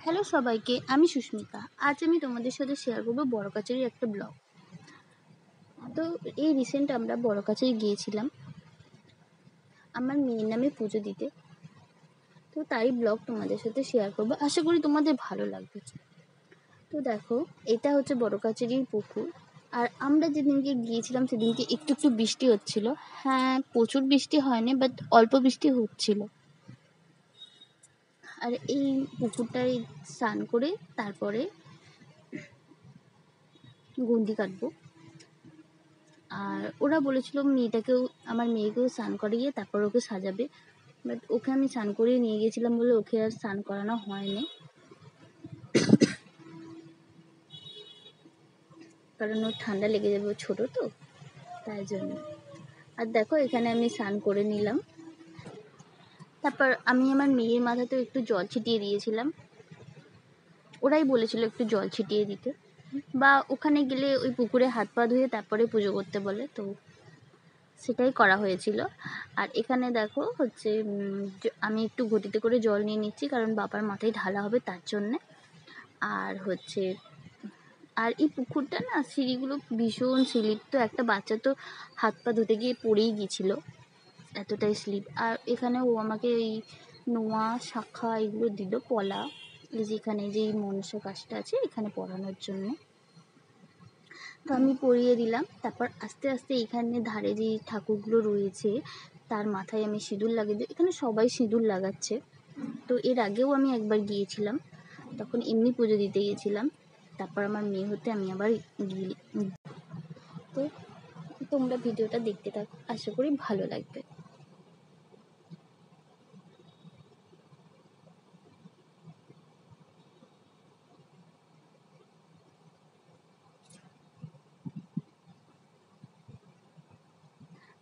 Hello সবাইকে, আমি সুস্মিতা। আজ আমি তোমাদের সাথে শেয়ার করবো বড়কাচারির একটা ব্লগ। তো এই রিসেন্ট আমরা বড়কাচারি গিয়েছিলাম আমার মেয়ের নামে পুজো দিতে। তো তারই ব্লগ তোমাদের সাথে শেয়ার করবো, আশা করি তোমাদের ভালো লাগবে। তো দেখো, এটা হচ্ছে বড়কাচারির পুকুর। আর আমরা যেদিনকে গিয়েছিলাম সেদিনকে একটু একটু বৃষ্টি হচ্ছিল। হ্যাঁ, প্রচুর বৃষ্টি হয়নি, বাট অল্প বৃষ্টি হচ্ছিল। আর এই পুকুরটায় স্নান করে তারপরে গন্ডি কাটবো। আর ওরা বলেছিল আমার মেয়েকেও স্নান করিয়ে তারপর ওকে সাজাবে, বাট ওকে আমি স্নান করিয়ে নিয়ে গেছিলাম বলে ওকে আর স্নান করানো হয়নি, কারণ ওর ঠান্ডা লেগে যাবে, ও ছোটো তো, তাই জন্য। আর দেখো, এখানে আমি স্নান করে নিলাম। তারপর আমি আমার মেয়ের মাথাতেও একটু জল ছিটিয়ে দিয়েছিলাম। ওরাই বলেছিল একটু জল ছিটিয়ে দিতে, বা ওখানে গেলে ওই পুকুরে হাত পা ধুয়ে তারপরে পুজো করতে বলে, তো সেটাই করা হয়েছিল। আর এখানে দেখো হচ্ছে আমি একটু ঘটিতে করে জল নিয়ে নিচ্ছি, কারণ বাবার মাথায় ঢালা হবে তার জন্যে। আর এই পুকুরটা না, সিঁড়িগুলো ভীষণ স্লিপ, তো একটা বাচ্চা তো হাত পা ধুতে গিয়ে পড়েই গিয়েছিল, এতটাই স্লিপ। আর এখানে ও আমাকে এই নোয়া শাখা এগুলো দিল, পলা, এই যেখানে যে মনসা গাছটা আছে এখানে পরানোর জন্য, তো আমি পরিয়ে দিলাম। তারপর আস্তে আস্তে এখানে ধারে যে ঠাকুরগুলো রয়েছে তার মাথায় আমি সিঁদুর লাগিয়ে দিই। এখানে সবাই সিঁদুর লাগাচ্ছে। তো এর আগেও আমি একবার গিয়েছিলাম, তখন এমনি পুজো দিতে গিয়েছিলাম। তারপর আমার মেয়ে হতে আমি আবার গিয়ে, তো তোমরা ভিডিওটা দেখতে থাকো, আশা করি ভালো লাগবে।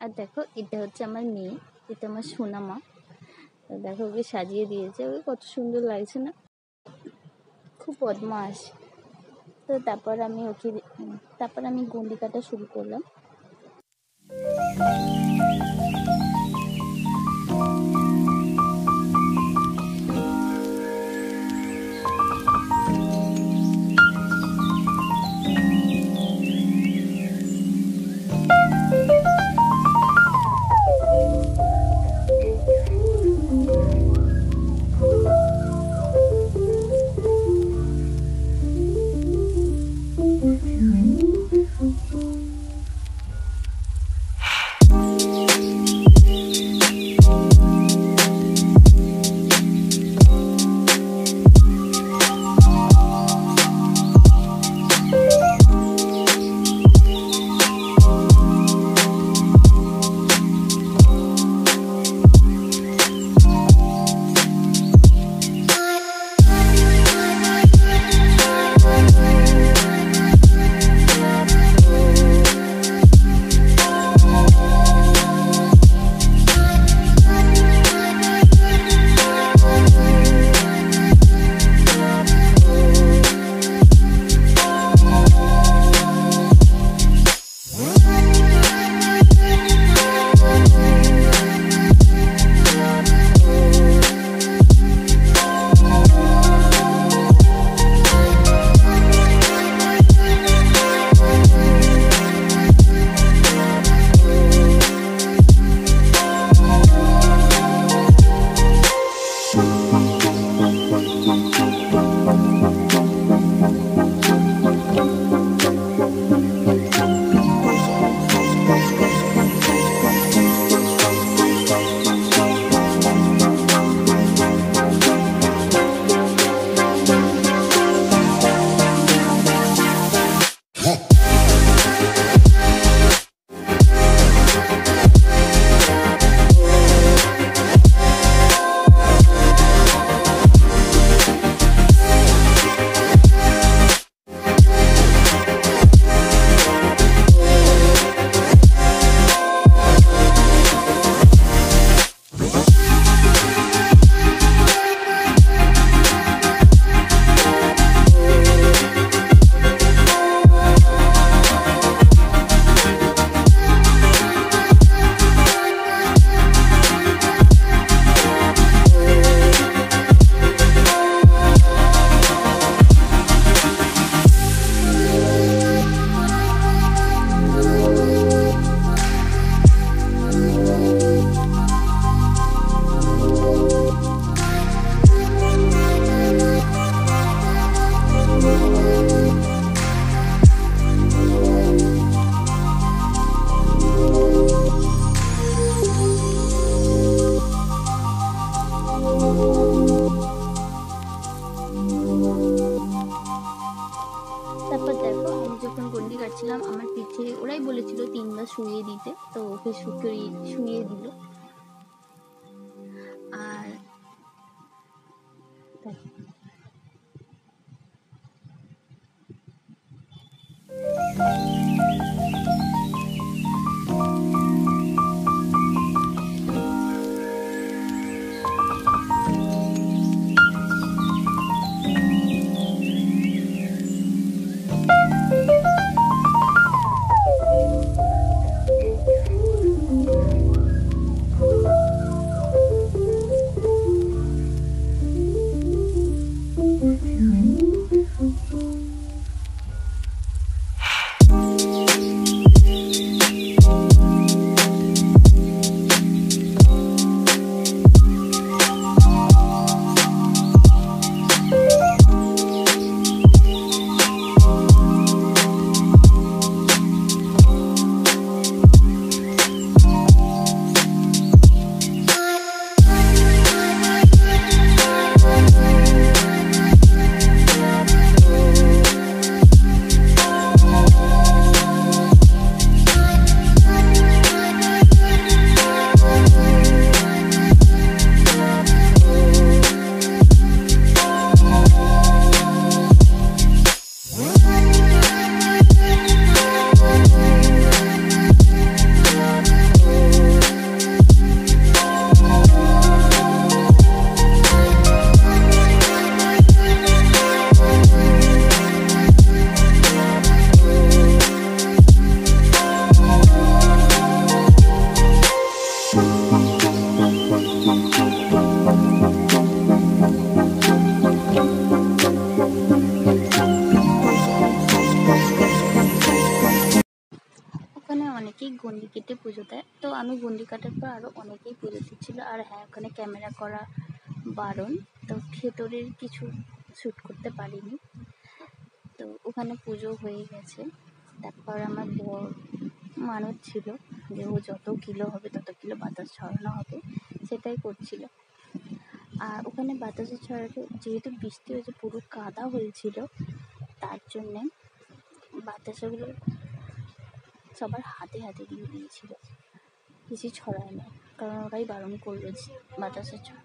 আর দেখো, এটা হচ্ছে আমার মেয়ে, এটা আমার সোনা মা। দেখো, ওকে সাজিয়ে দিয়েছে, ওকে কত সুন্দর লাগছে না, খুব বদমাস। তো তারপর আমি গন্ডি কাটা শুরু করলাম। নিতে, তো ওকে শুয়ে দিল। আর অনেকেই গন্ডি কেটে পুজো দেয়, তো আমি গন্ডি কাটার পর আরও অনেকেই পুজো দিচ্ছিলো। আর হ্যাঁ, ওখানে ক্যামেরা করা বারণ, তো ভেতরের কিছু শ্যুট করতে পারিনি। তো ওখানে পুজো হয়ে গেছে। তারপর আমার বর মানত ছিল যে ও যত কিলো হবে তত কিলো বাতাস ছড়ানো হবে, সেটাই করছিল। আর ওখানে বাতাসে ছড়াতে যেহেতু বৃষ্টি হয়েছে, পুরো কাদা হয়েছিল, তার জন্যে বাতাসাগুলো সবার হাতে হাতে দিয়ে দিয়েছিল, বেশি ছড়ায় না, কারণ ওরাই বারণ করলো যে বাতাসে ছড়া।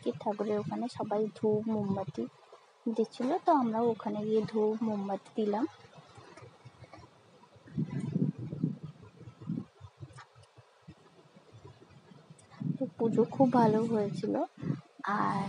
থেকে ঠাকুরের ওখানে সবাই ধূপ মোমবাতি দিচ্ছিল, তো আমরাও ওখানে গিয়ে ধূপ মোমবাতি দিলাম। তো পুজো খুব ভালো হয়েছিল। আর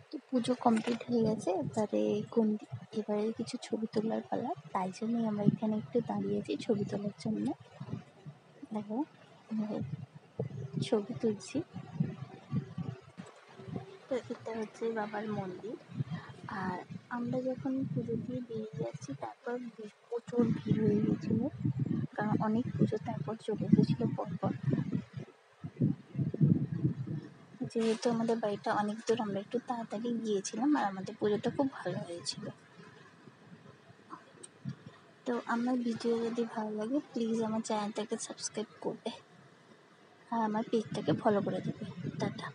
তো পুজো কমপ্লিট হয়ে গেছে। এবারে কিছু ছবি তোলার পালা, তাই জন্যই আমরা এখানে একটু দাঁড়িয়েছি ছবি তোলার জন্য। দেখো ছবি তুলছি। তো এটা হচ্ছে বাবার মন্দির। আর আমরা যখন পুজো দিয়ে বেরিয়ে যাচ্ছি, তারপর প্রচুর ভিড় হয়ে গেছিলো, কারণ অনেক পুজো তারপর চলে এসেছিলো পরপর। যেহেতু আমাদের বাড়িটা অনেক দূর, আমরা একটু তাড়াতাড়ি গিয়েছিলাম, আর আমাদের পুজোটা খুব ভালো হয়েছিল। তো আমার ভিডিও যদি ভালো লাগে, প্লিজ আমার চ্যানেলটাকে সাবস্ক্রাইব করবে আর আমার পেজটাকে ফলো করে দেবে। টাটা।